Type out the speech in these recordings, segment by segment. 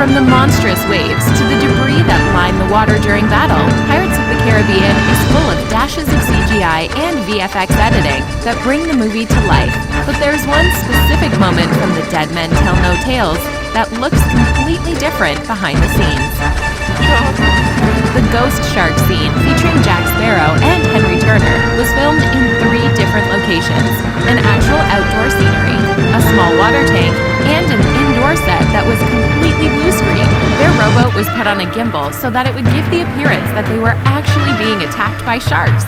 From the monstrous waves to the debris that line the water during battle, Pirates of the Caribbean is full of dashes of CGI and VFX editing that bring the movie to life. But there's one specific moment from The Dead Men Tell No Tales that looks completely different behind the scenes. The ghost shark scene featuring Jack Sparrow and Henry Turner was filmed in 3 different locations: an actual outdoor scenery, a small water tank, and an indoor set that was completely blue screen. Their rowboat was put on a gimbal so that it would give the appearance that they were actually being attacked by sharks.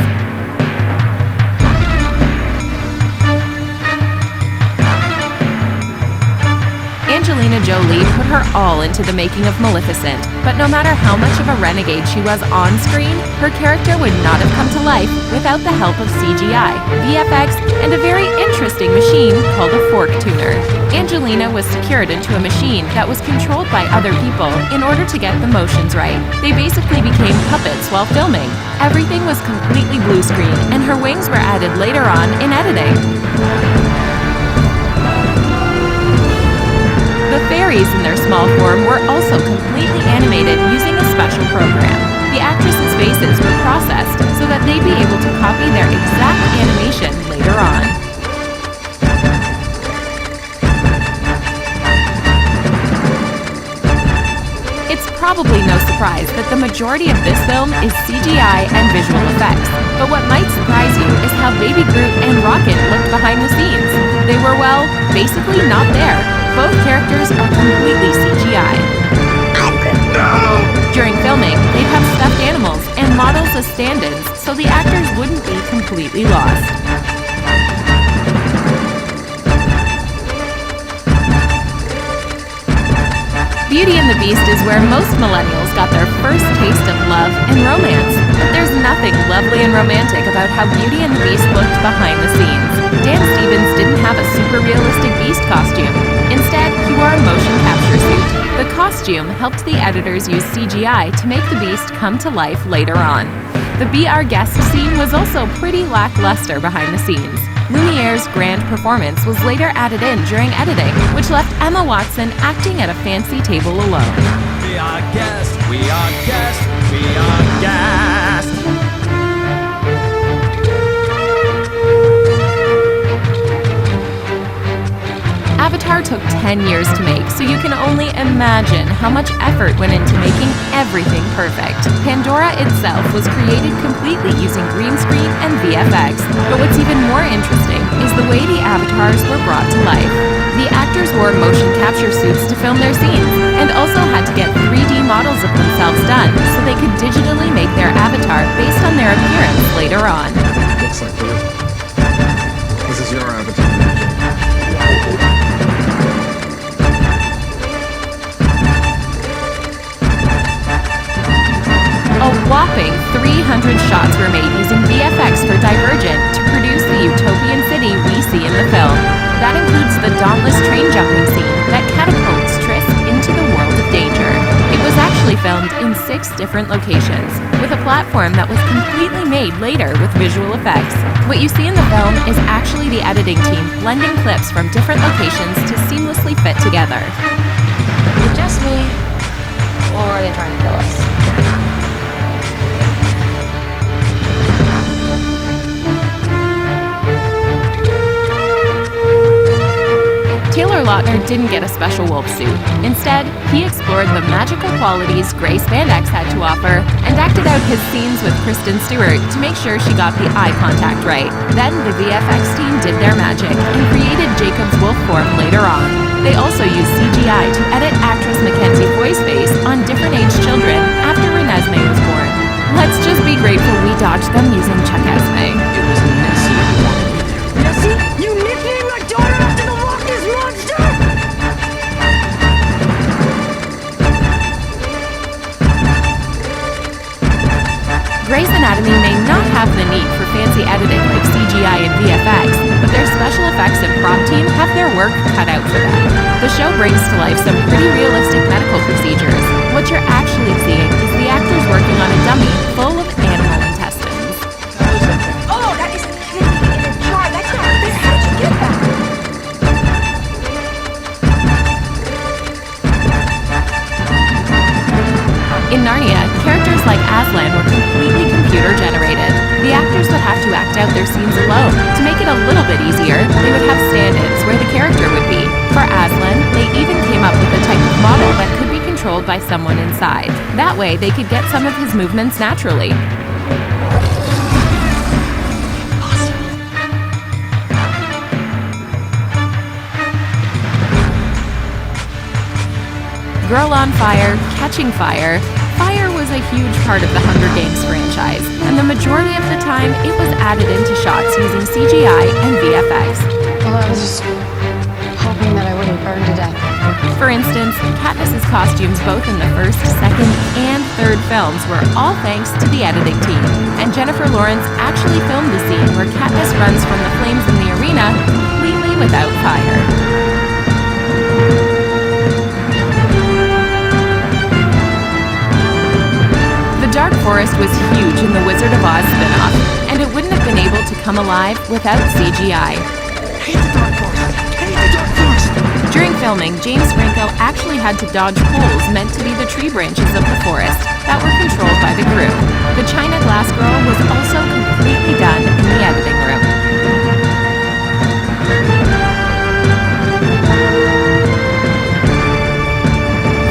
Angelina Jolie put her all into the making of Maleficent, but no matter how much of a renegade she was on screen, her character would not have come to life without the help of CGI, VFX, and a very interesting machine called a fork tuner. Angelina was secured into a machine that was controlled by other people in order to get the motions right. They basically became puppets while filming. Everything was completely blue screen, and her wings were added later on in editing. The fairies in their small form were also completely animated using a special program. The actresses' faces were processed so that they'd be able to copy their exact animation later on. It's probably no surprise that the majority of this film is CGI and visual effects. But what might surprise you is how Baby Groot and Rocket looked behind the scenes. They were, well, basically not there. Both characters are completely CGI. During filming, they'd have stuffed animals and models as stand-ins, so the actors wouldn't be completely lost. Beauty and the Beast is where most millennials got their first taste of love and romance. But there's nothing lovely and romantic about how Beauty and the Beast looked behind the scenes. Dan Stevens didn't have a super realistic Beast costume. Instead, he wore a motion capture suit. The costume helped the editors use CGI to make the Beast come to life later on. The Be Our Guest scene was also pretty lackluster behind the scenes. Lumiere's grand performance was later added in during editing, which left Emma Watson acting at a fancy table alone. Be our guest, we are guest, we are guest. Avatar took 10 years to make, so you can only imagine how much effort went into making everything perfect. Pandora itself was created completely using green screen and VFX, but what's even more interesting is the way the avatars were brought to life. The actors wore motion capture suits to film their scenes, and also had to get 3D models of themselves done so they could digitally make their avatar based on their appearance later on. Looks like you. This is your avatar. A whopping 300 shots were made using VFX for Divergent to produce the utopian city we see in the film. That includes the dauntless train jumping scene that catapults Triss into the world of danger. It was actually filmed in 6 different locations, with a platform that was completely made later with visual effects. What you see in the film is actually the editing team blending clips from different locations to seamlessly fit together. Is it just me, or are they trying to kill us? Taylor Lautner didn't get a special wolf suit. Instead, he explored the magical qualities gray spandex had to offer and acted out his scenes with Kristen Stewart to make sure she got the eye contact right. Then the VFX team did their magic and created Jacob's wolf form later on. They also used CGI to edit actress Mackenzie Foy's face on different aged children after Renesmee was born. Let's just be grateful we dodged them using Chuck Esme. It was Nessie who wanted me there. Nessie? You nicknamed my daughter after the Loch Ness Monster? Grey's Anatomy may not have the need for fancy editing like CGI and VFX, but their special effects and prop team have their work cut out for them. The show brings to life some pretty realistic medical procedures. What you're actually seeing is the actors working on a dummy full of animal intestines. Oh, that is a kidney in a jar. That's not this. How did you get that? Narnia, characters like Aslan were completely computer-generated. The actors would have to act out their scenes alone. To make it a little bit easier, they would have stand-ins where the character would be. For Aslan, they even came up with a type of model that could be controlled by someone inside. That way, they could get some of his movements naturally. Girl on Fire, Catching Fire. Fire was a huge part of the Hunger Games franchise, and the majority of the time it was added into shots using CGI and VFX. Well, I was just hoping that I wouldn't burn to death. For instance, Katniss's costumes both in the first, second, and third films were all thanks to the editing team, and Jennifer Lawrence actually filmed the scene where Katniss runs from the flames in the arena completely without fire. The Dark Forest was huge in the Wizard of Oz spin-off, and it wouldn't have been able to come alive without CGI. Hate the Dark Forest! Hate the Dark Forest! During filming, James Franco actually had to dodge poles meant to be the tree branches of the forest that were controlled by the crew. The China Glass Girl was also completely done in the editing room.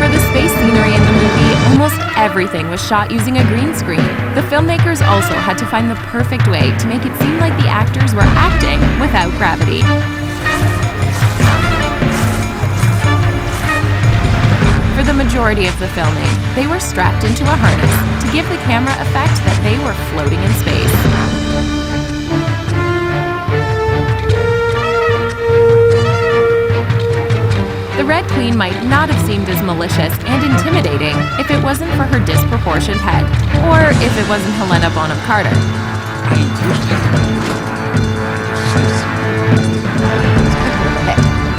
For the space scenery in the movie, almost everything was shot using a green screen. The filmmakers also had to find the perfect way to make it seem like the actors were acting without gravity. For the majority of the filming, they were strapped into a harness to give the camera effect that they were floating in space. The Red Queen might not have seemed as malicious and intimidating if it wasn't for her disproportioned head, or if it wasn't Helena Bonham Carter.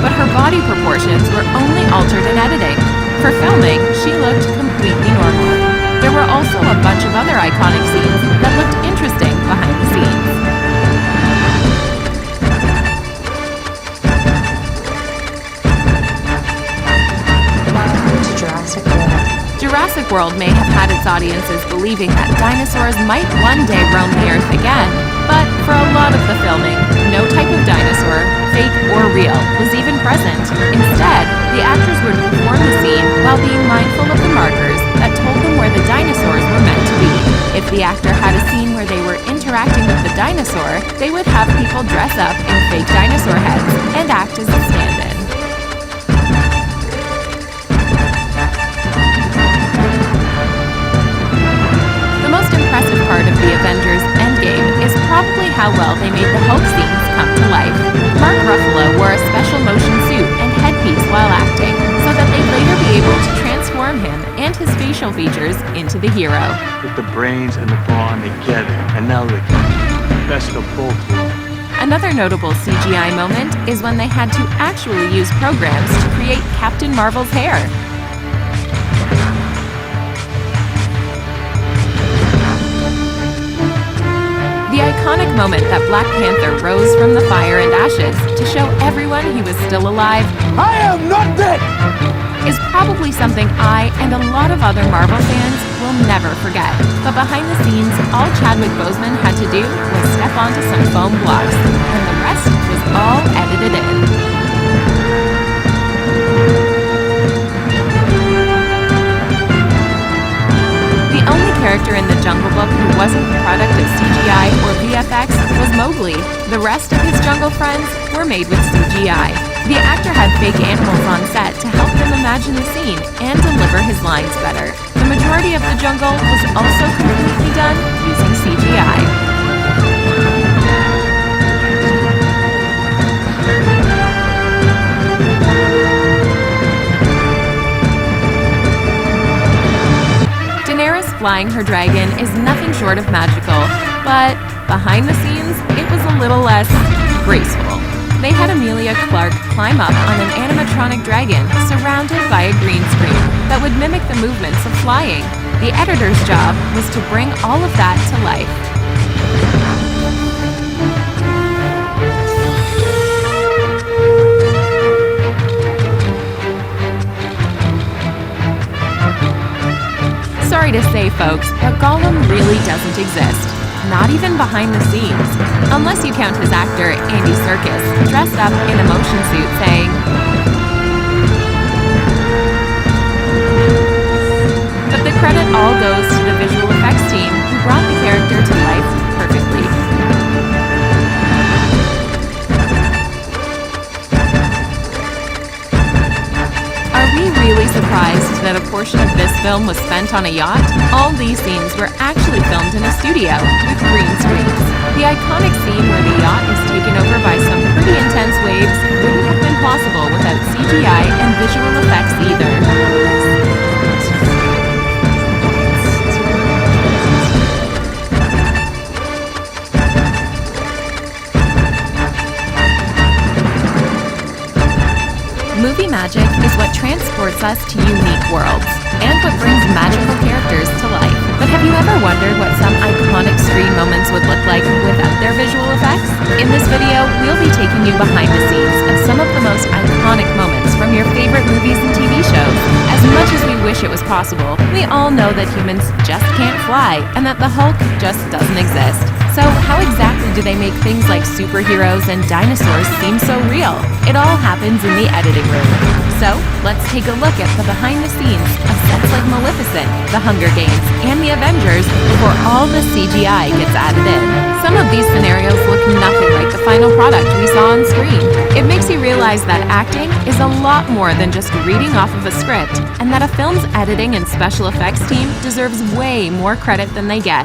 But her body proportions were only altered in editing. For filming, she looked completely normal. There were also a bunch of other iconic scenes that looked interesting behind the scenes. Jurassic World may have had its audiences believing that dinosaurs might one day roam the Earth again, but for a lot of the filming, no type of dinosaur, fake or real, was even present. Instead, the actors would perform the scene while being mindful of the markers that told them where the dinosaurs were meant to be. If the actor had a scene where they were interacting with the dinosaur, they would have people dress up in fake dinosaur heads and act as a stand-in. Impressive part of the Avengers Endgame is probably how well they made the Hulk scenes come to life. Mark Ruffalo wore a special motion suit and headpiece while acting, so that they'd later be able to transform him and his facial features into the hero. Put the brains and the brawn together, and now the best of both worlds. Another notable CGI moment is when they had to actually use programs to create Captain Marvel's hair. The iconic moment that Black Panther rose from the fire and ashes to show everyone he was still alive, I am not dead! is probably something I and a lot of other Marvel fans will never forget. But behind the scenes, all Chadwick Boseman had to do was step onto some foam blocks, and the rest was all edited in. The only character in the Jungle Book who wasn't the product of CGI or VFX was Mowgli. The rest of his jungle friends were made with CGI. The actor had fake animals on set to help them imagine the scene and deliver his lines better. The majority of the jungle was also completely done using CGI. Flying her dragon is nothing short of magical, but behind the scenes, it was a little less graceful. They had Emilia Clarke climb up on an animatronic dragon surrounded by a green screen that would mimic the movements of flying. The editor's job was to bring all of that to life. Sorry to say, folks, but Gollum really doesn't exist. Not even behind the scenes. Unless you count his actor, Andy Serkis, dressed up in a motion suit saying, but the credit all goes to the visual effects team who brought the character to life perfectly. Are we really surprised that a portion of this film was spent on a yacht? All these scenes were actually filmed in a studio with green screens. The iconic scene where the yacht is taken over by some pretty intense waves wouldn't have been possible without CGI and visual effects either. Movie magic is what transports us to unique worlds and what brings magical characters to life. But have you ever wondered what some iconic screen moments would look like without their visual effects? In this video, we'll be taking you behind the scenes of some of the most iconic moments from your favorite movies and TV shows. As much as we wish it was possible, we all know that humans just can't fly and that the Hulk just doesn't exist. So how exactly do they make things like superheroes and dinosaurs seem so real? It all happens in the editing room. So let's take a look at the behind the scenes of sets like Maleficent, The Hunger Games, and The Avengers before all the CGI gets added in. Some of these scenarios look nothing like the final product we saw on screen. It makes you realize that acting is a lot more than just reading off of a script, and that a film's editing and special effects team deserves way more credit than they get.